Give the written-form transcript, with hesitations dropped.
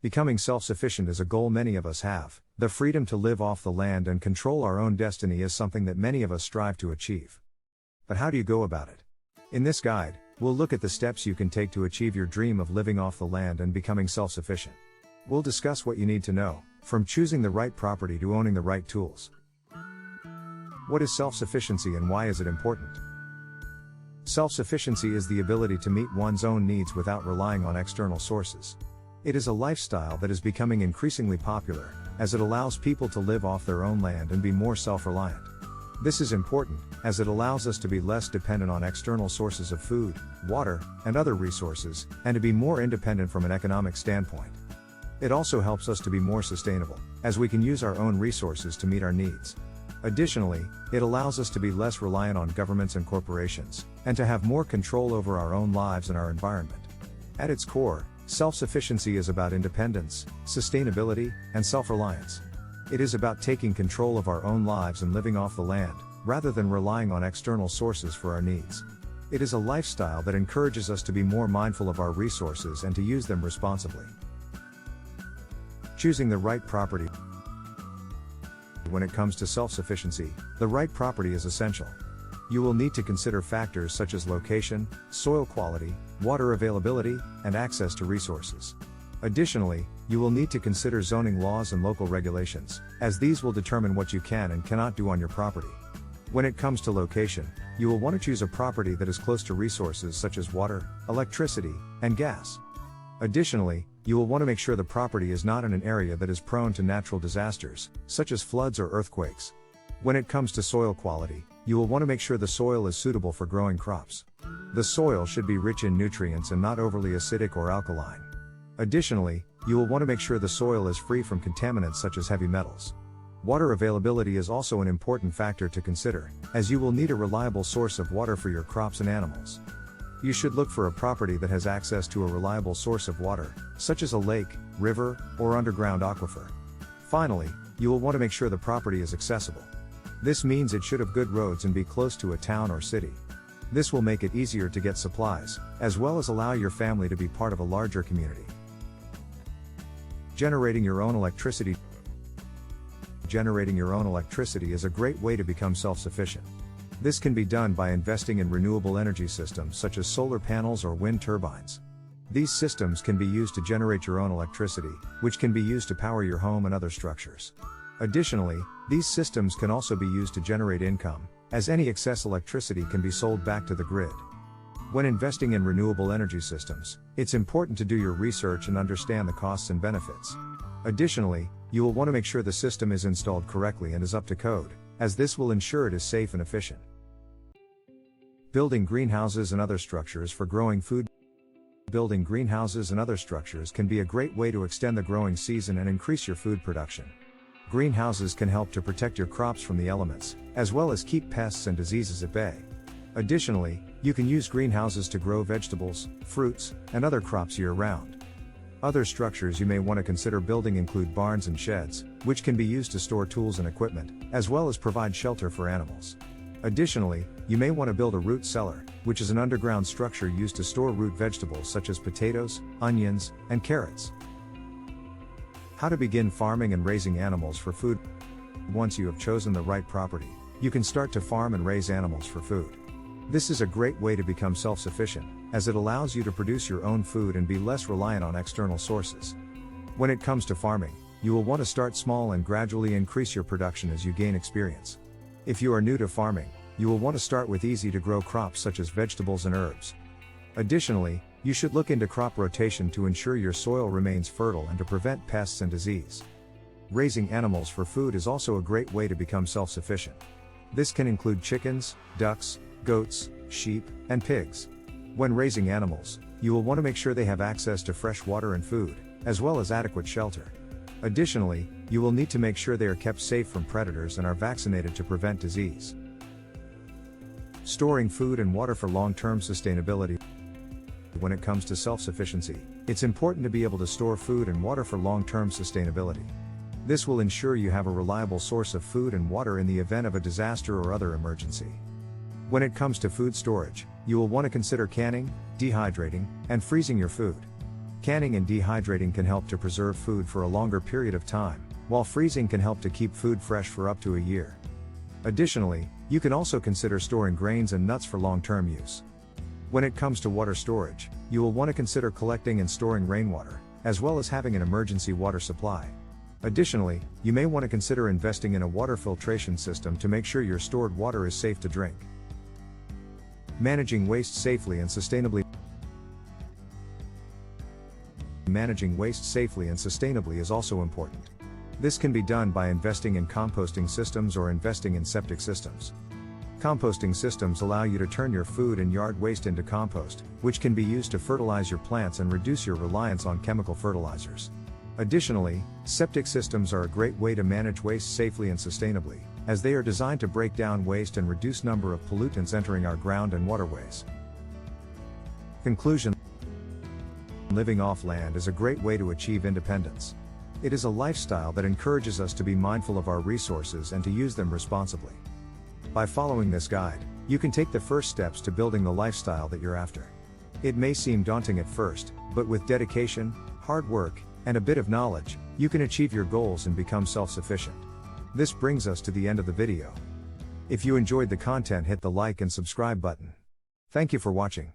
Becoming self-sufficient is a goal many of us have. The freedom to live off the land and control our own destiny is something that many of us strive to achieve. But how do you go about it? In this guide, we'll look at the steps you can take to achieve your dream of living off the land and becoming self-sufficient. We'll discuss what you need to know, from choosing the right property to owning the right tools. What is self-sufficiency and why is it important? Self-sufficiency is the ability to meet one's own needs without relying on external sources. It is a lifestyle that is becoming increasingly popular, as it allows people to live off their own land and be more self-reliant. This is important, as it allows us to be less dependent on external sources of food, water, and other resources, and to be more independent from an economic standpoint. It also helps us to be more sustainable, as we can use our own resources to meet our needs. Additionally, it allows us to be less reliant on governments and corporations, and to have more control over our own lives and our environment. At its core, self-sufficiency is about independence, sustainability, and self-reliance. It is about taking control of our own lives and living off the land, rather than relying on external sources for our needs. It is a lifestyle that encourages us to be more mindful of our resources and to use them responsibly. Choosing the right property. When it comes to self-sufficiency, the right property is essential. You will need to consider factors such as location, soil quality, water availability, and access to resources. Additionally, you will need to consider zoning laws and local regulations, as these will determine what you can and cannot do on your property. When it comes to location, you will want to choose a property that is close to resources such as water, electricity, and gas. Additionally, you will want to make sure the property is not in an area that is prone to natural disasters, such as floods or earthquakes. When it comes to soil quality, you will want to make sure the soil is suitable for growing crops. The soil should be rich in nutrients and not overly acidic or alkaline. Additionally, you will want to make sure the soil is free from contaminants such as heavy metals. Water availability is also an important factor to consider, as you will need a reliable source of water for your crops and animals. You should look for a property that has access to a reliable source of water, such as a lake, river, or underground aquifer. Finally, you will want to make sure the property is accessible. This means it should have good roads and be close to a town or city. This will make it easier to get supplies, as well as allow your family to be part of a larger community. Generating your own electricity. Generating your own electricity is a great way to become self-sufficient. This can be done by investing in renewable energy systems such as solar panels or wind turbines. These systems can be used to generate your own electricity, which can be used to power your home and other structures. Additionally, these systems can also be used to generate income, as any excess electricity can be sold back to the grid. When investing in renewable energy systems, it's important to do your research and understand the costs and benefits. Additionally, you will want to make sure the system is installed correctly and is up to code, as this will ensure it is safe and efficient. Building greenhouses and other structures for growing food. Building greenhouses and other structures can be a great way to extend the growing season and increase your food production. Greenhouses can help to protect your crops from the elements, as well as keep pests and diseases at bay. Additionally, you can use greenhouses to grow vegetables, fruits, and other crops year-round. Other structures you may want to consider building include barns and sheds, which can be used to store tools and equipment, as well as provide shelter for animals. Additionally, you may want to build a root cellar, which is an underground structure used to store root vegetables such as potatoes, onions, and carrots. How to begin farming and raising animals for food. Once you have chosen the right property, you can start to farm and raise animals for food. This is a great way to become self-sufficient, as it allows you to produce your own food and be less reliant on external sources. When it comes to farming, you will want to start small and gradually increase your production as you gain experience. If you are new to farming, you will want to start with easy-to-grow crops such as vegetables and herbs. Additionally, you should look into crop rotation to ensure your soil remains fertile and to prevent pests and disease. Raising animals for food is also a great way to become self-sufficient. This can include chickens, ducks, goats, sheep, and pigs. When raising animals, you will want to make sure they have access to fresh water and food, as well as adequate shelter. Additionally, you will need to make sure they are kept safe from predators and are vaccinated to prevent disease. Storing food and water for long-term sustainability. When it comes to self-sufficiency, it's important to be able to store food and water for long-term sustainability. This will ensure you have a reliable source of food and water in the event of a disaster or other emergency. When it comes to food storage, you will want to consider canning, dehydrating, and freezing your food. Canning and dehydrating can help to preserve food for a longer period of time, while freezing can help to keep food fresh for up to a year. Additionally, you can also consider storing grains and nuts for long-term use. When it comes to water storage, you will want to consider collecting and storing rainwater, as well as having an emergency water supply. Additionally, you may want to consider investing in a water filtration system to make sure your stored water is safe to drink. Managing waste safely and sustainably. Managing waste safely and sustainably is also important. This can be done by investing in composting systems or investing in septic systems. Composting systems allow you to turn your food and yard waste into compost, which can be used to fertilize your plants and reduce your reliance on chemical fertilizers. Additionally, septic systems are a great way to manage waste safely and sustainably, as they are designed to break down waste and reduce number of pollutants entering our ground and waterways. Conclusion: living off land is a great way to achieve independence. It is a lifestyle that encourages us to be mindful of our resources and to use them responsibly. By following this guide, you can take the first steps to building the lifestyle that you're after. It may seem daunting at first, but with dedication, hard work, and a bit of knowledge, you can achieve your goals and become self-sufficient. This brings us to the end of the video. If you enjoyed the content, hit the like and subscribe button. Thank you for watching.